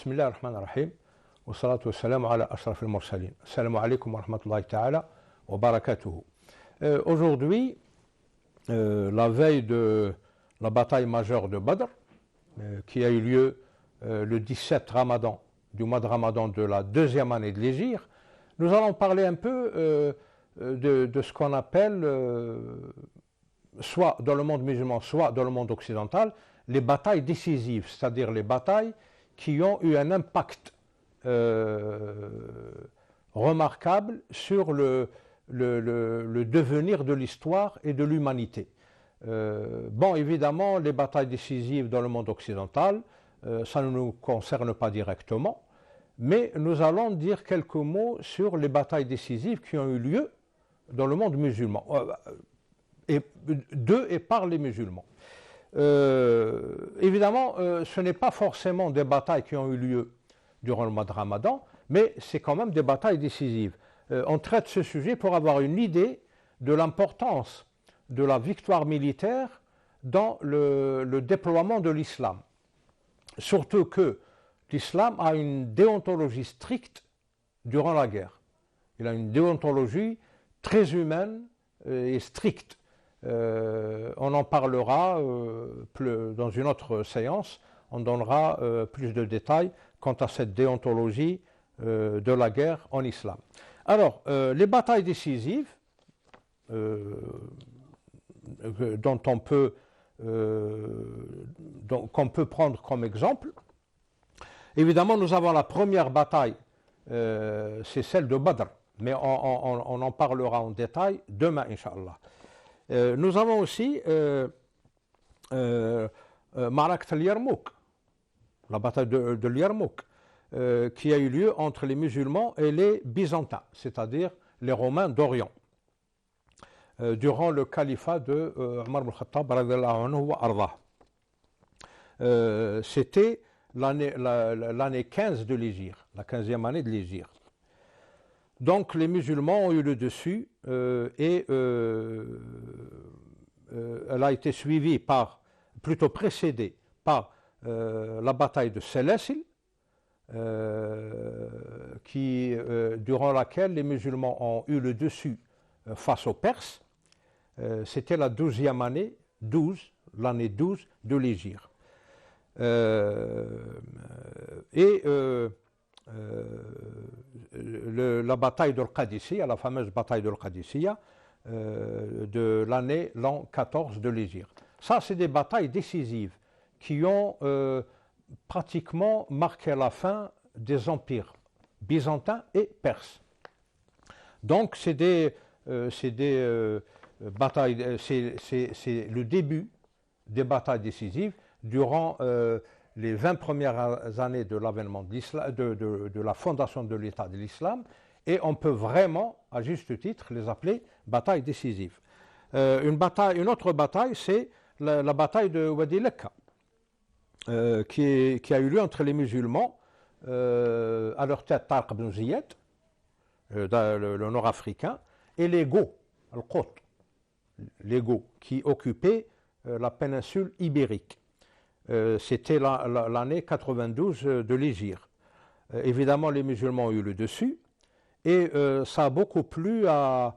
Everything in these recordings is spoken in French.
بسم الله الرحمن الرحيم والصلاة والسلام على أشرف المرسلين. Assalamu alaikum wa rahmatullahi ta'ala wa barakatuhu. Aujourd'hui, la veille de la bataille majeure de Badr, qui a eu lieu le 17 Ramadan, du mois de Ramadan de la deuxième année de l'Hégire, nous allons parler un peu de ce qu'on appelle, soit dans le monde musulman, soit dans le monde occidental, les batailles décisives, c'est-à-dire les batailles qui ont eu un impact remarquable sur le devenir de l'histoire et de l'humanité. Bon, évidemment, les batailles décisives dans le monde occidental, ça ne nous concerne pas directement, mais nous allons dire quelques mots sur les batailles décisives qui ont eu lieu dans le monde musulman, de et par les musulmans. Évidemment, ce n'est pas forcément des batailles qui ont eu lieu durant le mois de Ramadan, mais c'est quand même des batailles décisives. On traite ce sujet pour avoir une idée de l'importance de la victoire militaire dans le déploiement de l'islam. Surtout que l'islam a une déontologie stricte durant la guerre. Il a une déontologie très humaine et stricte. On en parlera dans une autre séance, on donnera plus de détails quant à cette déontologie de la guerre en islam. Alors, les batailles décisives qu'on peut prendre comme exemple, évidemment nous avons la première bataille, c'est celle de Badr, mais on en parlera en détail demain, Inch'Allah. Nous avons aussi Ma'rakat al-Yarmouk, la bataille de Yarmouk, qui a eu lieu entre les musulmans et les byzantins, c'est-à-dire les Romains d'Orient, durant le califat de Omar ibn Khattab radhiyallahu anhu wa ardah. C'était l'année 15 de l'Hégire, la 15e année de l'Hégire. Donc les musulmans ont eu le dessus et elle a été suivie plutôt précédée par la bataille de Selasil, durant laquelle les musulmans ont eu le dessus face aux Perses. C'était la 12e année, l'année 12 de l'Hégire. La bataille de l'Qadisiyya, la fameuse bataille de l'Qadisiyya de l'an 14 de l'Hégire. Ça, c'est des batailles décisives qui ont pratiquement marqué la fin des empires byzantins et perses. Donc, c'est le début des batailles décisives durant les 20 premières années de l'avènement de la fondation de l'État de l'islam, et on peut vraiment, à juste titre, les appeler batailles décisives. Une autre bataille, c'est la bataille de Wadi Lekka, qui a eu lieu entre les musulmans, à leur tête Tariq ibn Ziyad, le nord-africain, et les Goths, les Goths, qui occupaient la péninsule ibérique. C'était l'année 92 de l'Hégire. Évidemment, les musulmans ont eu le dessus, et ça a beaucoup plu aux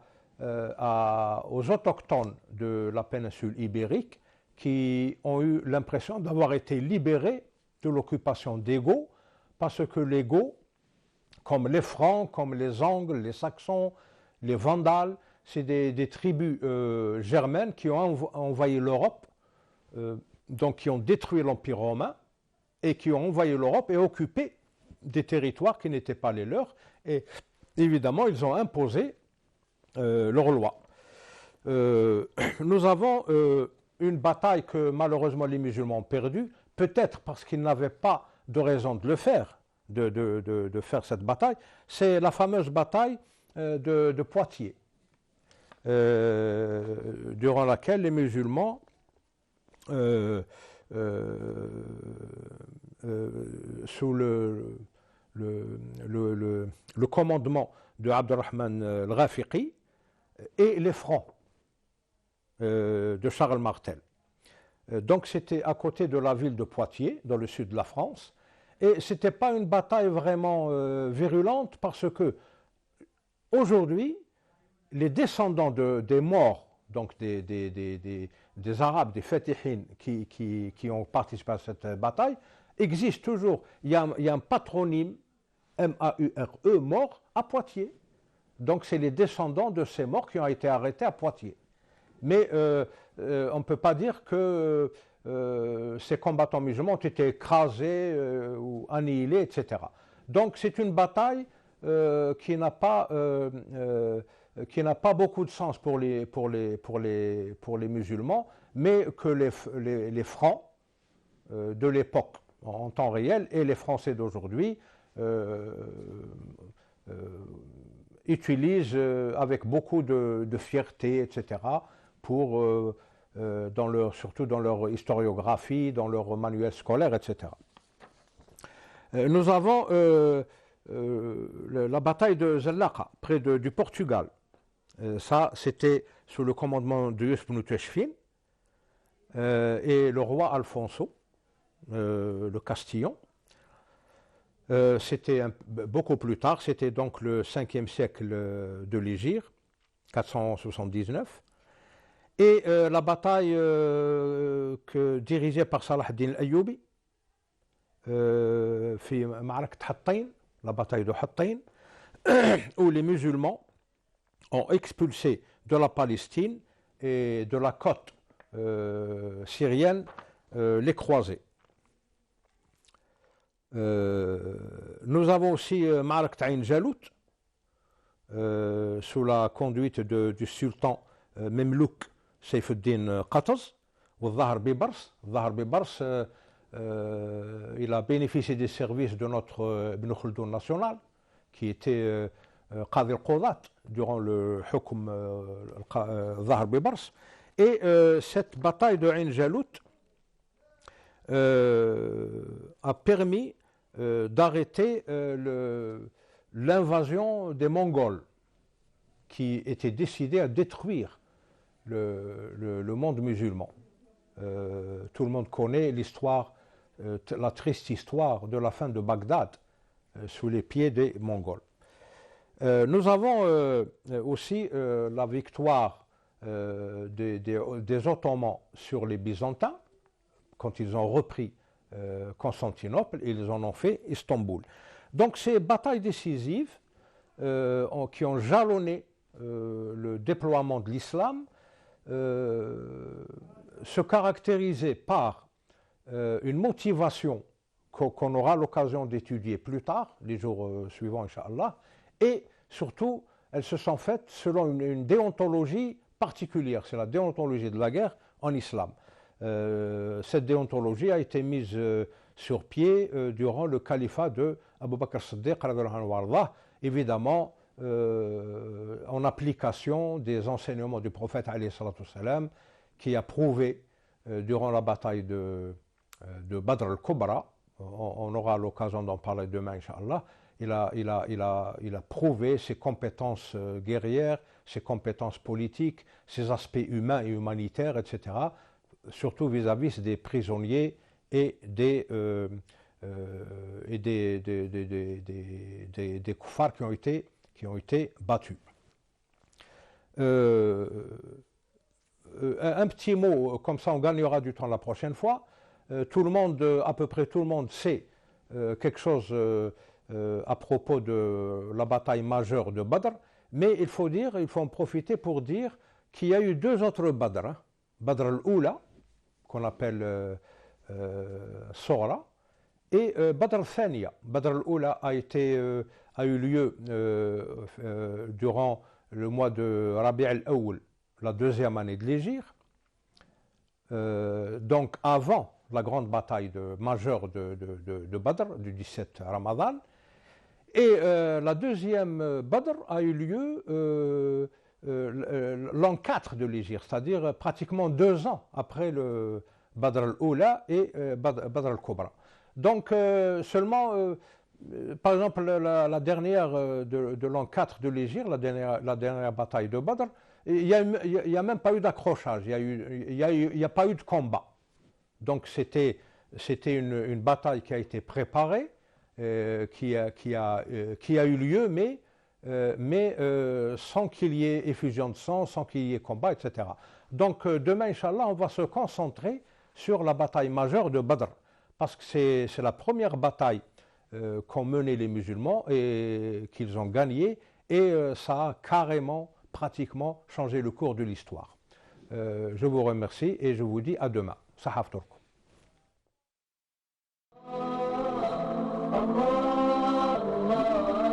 autochtones de la péninsule ibérique, qui ont eu l'impression d'avoir été libérés de l'occupation des Goths, parce que les Goths, comme les Francs, comme les Angles, les Saxons, les Vandales, c'est des tribus germaines qui ont envahi l'Europe, donc qui ont détruit l'Empire romain et qui ont envahi l'Europe et occupé des territoires qui n'étaient pas les leurs. Et évidemment, ils ont imposé leur loi. Nous avons une bataille que malheureusement les musulmans ont perdue, peut-être parce qu'ils n'avaient pas de raison de le faire, de faire cette bataille. C'est la fameuse bataille de Poitiers, durant laquelle les musulmans, sous le commandement de Abdurrahman al-Ghafiqi, et les Francs de Charles Martel. Donc c'était à côté de la ville de Poitiers, dans le sud de la France, Et ce n'était pas une bataille vraiment virulente parce que aujourd'hui, les descendants des morts, donc des Arabes, des Fatihines qui ont participé à cette bataille, existent toujours. Il y a un patronyme, M-A-U-R-E, mort, à Poitiers. Donc c'est les descendants de ces morts qui ont été arrêtés à Poitiers. Mais on ne peut pas dire que ces combattants musulmans ont été écrasés ou annihilés, etc. Donc c'est une bataille qui n'a pas beaucoup de sens pour les musulmans, mais que les Francs de l'époque en temps réel et les Français d'aujourd'hui utilisent avec beaucoup de fierté, etc., surtout dans leur historiographie, dans leur manuel scolaire, etc. Nous avons la bataille de Zallaqa, près du Portugal. Ça, c'était sous le commandement de Yusuf ibn Tashfin et le roi Alfonso, le Castillon. C'était beaucoup plus tard, c'était donc le 5e siècle de l'Hégire, 479. Et la bataille dirigée par Salah ad-Din al-Ayyubi, la bataille de Hattain, où les musulmans ont expulsé de la Palestine et de la côte syrienne les croisés. Nous avons aussi Ma'arak Ain Jalut, sous la conduite du sultan Memlouk Seyfuddin Qataz, au Zahar Bibars. Zahar Bibars, il a bénéficié des services de notre Ibn Khuldoun national, qui était Qadi al-Qudat durant le Hukm Zahar Bibars. Et cette bataille de Ain Jalut a permis d'arrêter l'invasion des Mongols qui étaient décidés à détruire le monde musulman. Tout le monde connaît l'histoire, la triste histoire de la fin de Bagdad sous les pieds des Mongols. Nous avons aussi la victoire des Ottomans sur les Byzantins quand ils ont repris Constantinople, ils en ont fait Istanbul. Donc ces batailles décisives qui ont jalonné le déploiement de l'islam se caractérisaient par une motivation qu'on aura l'occasion d'étudier plus tard, les jours suivants, Inch'Allah, et surtout, elles se sont faites selon une déontologie particulière, c'est la déontologie de la guerre en islam. Cette déontologie a été mise sur pied durant le califat de Abu Bakr as-Siddiq, évidemment en application des enseignements du prophète salam, qui a prouvé durant la bataille de Badr al-Kubra, on aura l'occasion d'en parler demain, Inch'Allah, il a prouvé ses compétences guerrières, ses compétences politiques, ses aspects humains et humanitaires, etc., surtout vis-à-vis des prisonniers et des koufars qui ont été battus. Un petit mot, comme ça on gagnera du temps la prochaine fois. Tout le monde, à peu près tout le monde sait quelque chose à propos de la bataille majeure de Badr, mais il faut en profiter pour dire qu'il y a eu deux autres Badr, hein. Badr al-Oula, qu'on appelle Sora, et Badr al-Thaniya. Badr al-Oula a eu lieu durant le mois de Rabi' al-Awwal, la deuxième année de l'Hégire, donc avant la grande bataille majeure de Badr, du 17 Ramadan. Et la deuxième Badr a eu lieu l'an 4 de l'Hégire, c'est-à-dire pratiquement 2 ans après le Badr al-Oula et Badr al-Kubra. Donc seulement, par exemple, la dernière de l'an 4 de l'Hégire, la dernière bataille de Badr, il n'y a même pas eu d'accrochage, il n'y a pas eu de combat. Donc c'était c'était une bataille qui a été préparée, qui a eu lieu, mais sans qu'il y ait effusion de sang, sans qu'il y ait combat, etc. Donc demain, Inch'Allah, on va se concentrer sur la bataille majeure de Badr, parce que c'est la première bataille qu'ont menée les musulmans et qu'ils ont gagnée, et ça a carrément, pratiquement changé le cours de l'histoire. Je vous remercie et je vous dis à demain. Sahaf Turk.